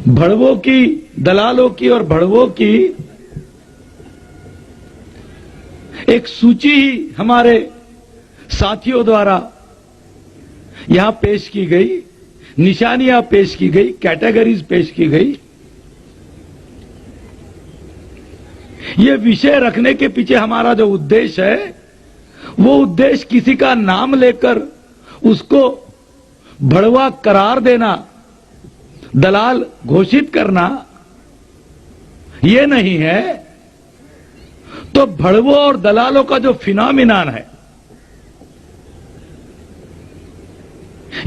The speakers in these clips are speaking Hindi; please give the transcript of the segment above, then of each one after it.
भड़वों की, दलालों की और भड़वों की एक सूची ही हमारे साथियों द्वारा यहां पेश की गई, निशानियां पेश की गई, कैटेगरीज पेश की गई। ये विषय रखने के पीछे हमारा जो उद्देश्य है, वो उद्देश्य किसी का नाम लेकर उसको भड़वा करार देना, दलाल घोषित करना, ये नहीं है। तो भड़वों और दलालों का जो फिनोमिनन है,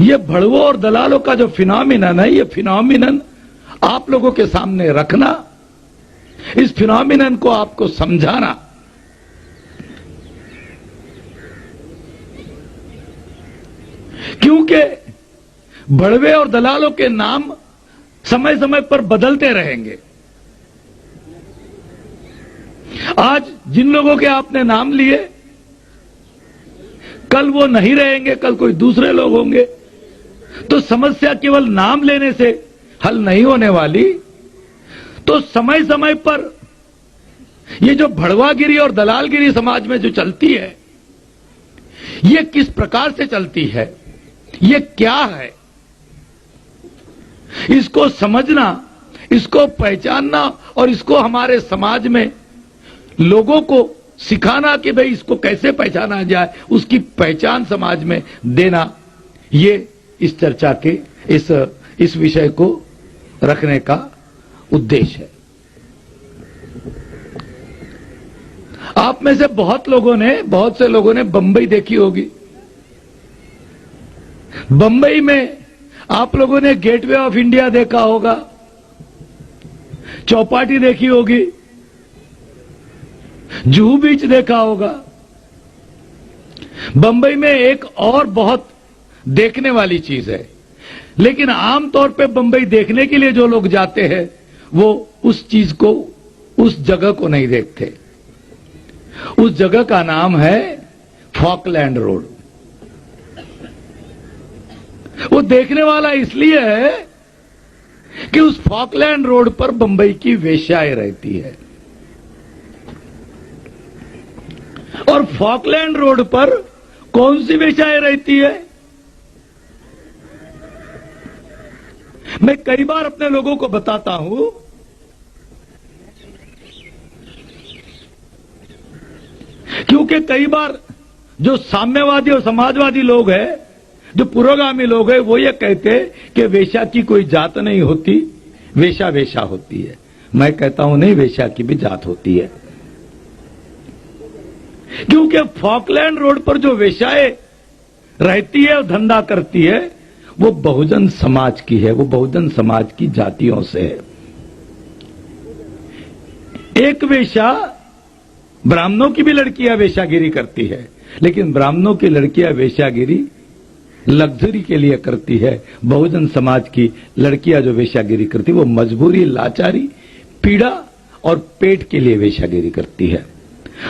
ये भड़वों और दलालों का जो फिनोमिनन है, ये फिनोमिनन आप लोगों के सामने रखना, इस फिनोमिनन को आपको समझाना। क्योंकि भड़वे और दलालों के नाम समय समय पर बदलते रहेंगे। आज जिन लोगों के आपने नाम लिए, कल वो नहीं रहेंगे, कल कोई दूसरे लोग होंगे। तो समस्या केवल नाम लेने से हल नहीं होने वाली। तो समय समय पर ये जो भड़वागिरी और दलालगिरी समाज में जो चलती है, ये किस प्रकार से चलती है, ये क्या है, इसको समझना, इसको पहचानना और इसको हमारे समाज में लोगों को सिखाना कि भाई इसको कैसे पहचाना जाए, उसकी पहचान समाज में देना, ये इस चर्चा के इस विषय को रखने का उद्देश्य है। आप में से बहुत से लोगों ने बंबई देखी होगी। बंबई में आप लोगों ने गेटवे ऑफ इंडिया देखा होगा, चौपाटी देखी होगी, जुहू बीच देखा होगा। बंबई में एक और बहुत देखने वाली चीज है, लेकिन आमतौर पे बंबई देखने के लिए जो लोग जाते हैं वो उस चीज को, उस जगह को नहीं देखते। उस जगह का नाम है फॉकलैंड रोड। वो देखने वाला इसलिए है कि उस फॉकलैंड रोड पर बंबई की वेश्याएं रहती है। और फॉकलैंड रोड पर कौन सी वेश्याएं रहती है? मैं कई बार अपने लोगों को बताता हूं, क्योंकि कई बार जो साम्यवादी और समाजवादी लोग हैं, जो पुरोगामी लोग हैं, वो ये कहते कि वेश्या की कोई जात नहीं होती, वेश्या वेश्या होती है। मैं कहता हूं नहीं, वेश्या की भी जात होती है। क्योंकि फॉकलैंड रोड पर जो वेश्याएं रहती है और धंधा करती है, वो बहुजन समाज की है, वो बहुजन समाज की जातियों से है। एक वेश्या, ब्राह्मणों की भी लड़कियां वेश्यागिरी करती है, लेकिन ब्राह्मणों की लड़कियां वेश्यागिरी लग्जरी के लिए करती है। बहुजन समाज की लड़कियां जो वेश्यागिरी करती है, वो मजबूरी, लाचारी, पीड़ा और पेट के लिए वेश्यागिरी करती है।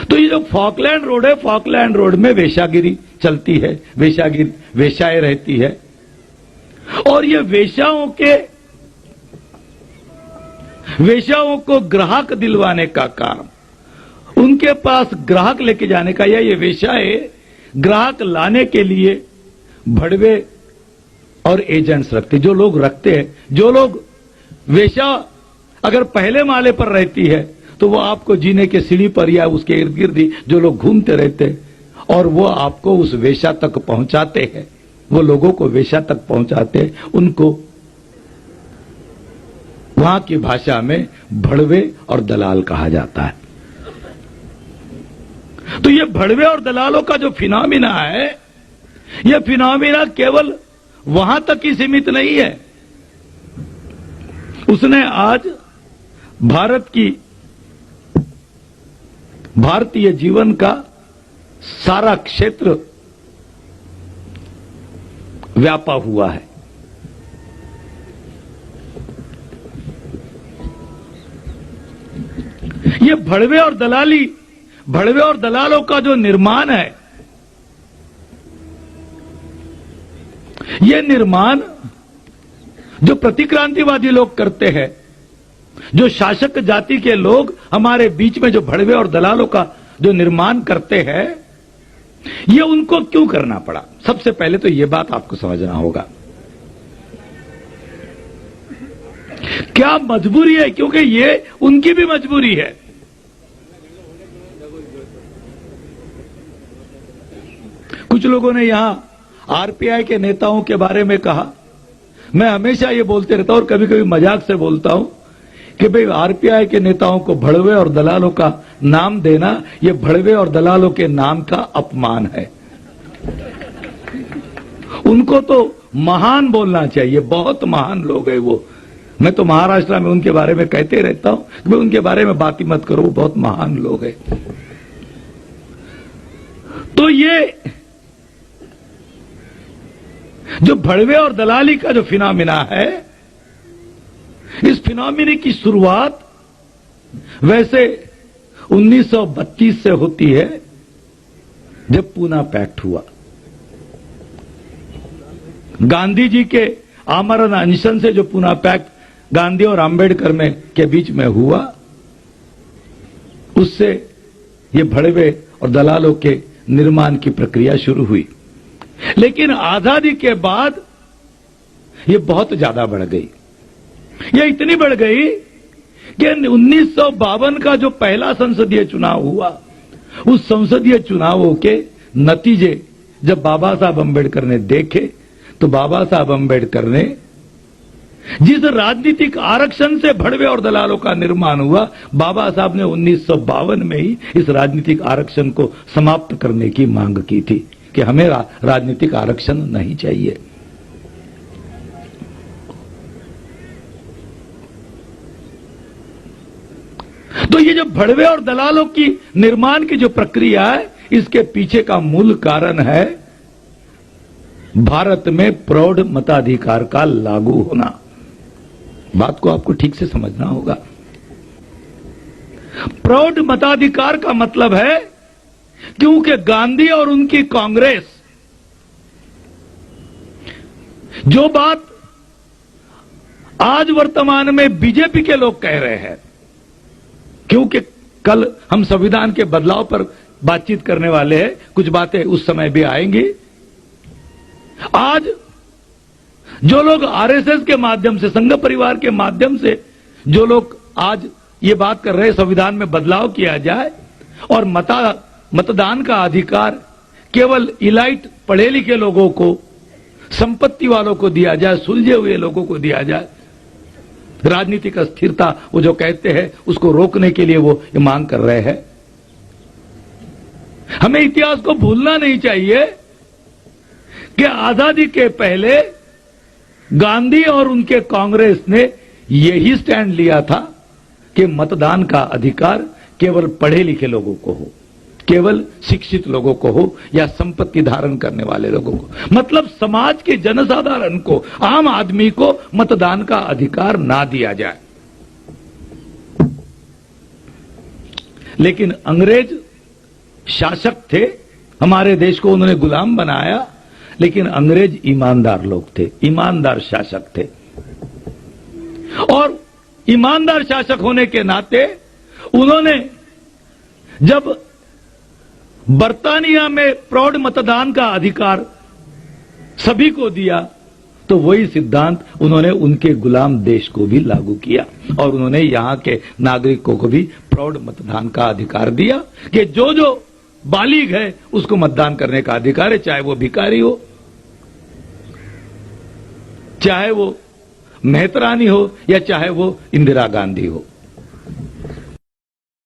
तो ये जो फॉकलैंड रोड है, फॉकलैंड रोड में वेश्यागिरी चलती है, वेश्याएं रहती है। और ये वेश्याओं को ग्राहक दिलवाने का काम, उनके पास ग्राहक लेके जाने का, या ये वेश्याएं ग्राहक लाने के लिए भड़वे और एजेंट्स रखते, जो लोग रखते हैं। जो लोग वेश्या अगर पहले माले पर रहती है तो वो आपको जीने के सीढ़ी पर या उसके इर्द गिर्द ही जो लोग घूमते रहते हैं और वो आपको उस वेश्या तक पहुंचाते हैं, वो लोगों को वेश्या तक पहुंचाते हैं। उनको वहां की भाषा में भड़वे और दलाल कहा जाता है। तो ये भड़वे और दलालों का जो फिनोमिना है, यह फिनोमिना केवल वहां तक ही सीमित नहीं है। उसने आज भारतीय जीवन का सारा क्षेत्र व्यापा हुआ है। ये भड़वे और दलालों का जो निर्माण है, ये निर्माण जो प्रतिक्रांतिवादी लोग करते हैं, जो शासक जाति के लोग हमारे बीच में जो भड़वे और दलालों का जो निर्माण करते हैं, ये उनको क्यों करना पड़ा? सबसे पहले तो ये बात आपको समझना होगा। क्या मजबूरी है? क्योंकि ये उनकी भी मजबूरी है। कुछ लोगों ने यहां आरपीआई के नेताओं के बारे में कहा। मैं हमेशा ये बोलते रहता हूं और कभी कभी मजाक से बोलता हूं कि भाई आरपीआई के नेताओं को भड़वे और दलालों का नाम देना, ये भड़वे और दलालों के नाम का अपमान है। उनको तो महान बोलना चाहिए, बहुत महान लोग हैं वो। मैं तो महाराष्ट्र में उनके बारे में कहते रहता हूं कि भाई उनके बारे में बात ही मत करो, वो बहुत महान लोग हैं। तो ये जो भड़वे और दलाली का जो फिनोमिना है, इस फिनोमिना की शुरुआत वैसे 1932 से होती है, जब पूना पैक्ट हुआ। गांधी जी के आमरण अनशन से जो पूना पैक्ट गांधी और आंबेडकर में के बीच में हुआ, उससे ये भड़वे और दलालों के निर्माण की प्रक्रिया शुरू हुई। लेकिन आजादी के बाद ये बहुत ज्यादा बढ़ गई। ये इतनी बढ़ गई कि 1952 का जो पहला संसदीय चुनाव हुआ, उस संसदीय चुनावों के नतीजे जब बाबा साहब अम्बेडकर ने देखे, तो बाबा साहब अम्बेडकर ने जिस राजनीतिक आरक्षण से भड़वे और दलालों का निर्माण हुआ, बाबा साहब ने 1952 में ही इस राजनीतिक आरक्षण को समाप्त करने की मांग की थी कि हमें राजनीतिक आरक्षण नहीं चाहिए। तो ये जो भड़वे और दलालों की निर्माण की जो प्रक्रिया है, इसके पीछे का मूल कारण है भारत में प्रौढ़ मताधिकार का लागू होना। बात को आपको ठीक से समझना होगा। प्रौढ़ मताधिकार का मतलब है क्योंकि गांधी और उनकी कांग्रेस जो बात आज वर्तमान में बीजेपी के लोग कह रहे हैं, क्योंकि कल हम संविधान के बदलाव पर बातचीत करने वाले हैं, कुछ बातें उस समय भी आएंगी। आज जो लोग आरएसएस के माध्यम से, संघ परिवार के माध्यम से जो लोग आज ये बात कर रहे हैं संविधान में बदलाव किया जाए और मतदान का अधिकार केवल इलाइट पढ़े लिखे लोगों को, संपत्ति वालों को दिया जाए, सुलझे हुए लोगों को दिया जाए, राजनीतिक अस्थिरता वो जो कहते हैं उसको रोकने के लिए वो ये मांग कर रहे हैं। हमें इतिहास को भूलना नहीं चाहिए कि आजादी के पहले गांधी और उनके कांग्रेस ने यही स्टैंड लिया था कि मतदान का अधिकार केवल पढ़े लिखे लोगों को हो, केवल शिक्षित लोगों को हो या संपत्ति धारण करने वाले लोगों को, मतलब समाज के जनसाधारण को, आम आदमी को मतदान का अधिकार ना दिया जाए। लेकिन अंग्रेज शासक थे, हमारे देश को उन्होंने गुलाम बनाया, लेकिन अंग्रेज ईमानदार लोग थे, ईमानदार शासक थे। और ईमानदार शासक होने के नाते उन्होंने जब बर्तानिया में प्रौढ़ मतदान का अधिकार सभी को दिया, तो वही सिद्धांत उन्होंने उनके गुलाम देश को भी लागू किया और उन्होंने यहां के नागरिकों को भी प्रौढ़ मतदान का अधिकार दिया कि जो जो बालिग है उसको मतदान करने का अधिकार है, चाहे वो भिखारी हो, चाहे वो मेहतरानी हो या चाहे वो इंदिरा गांधी हो।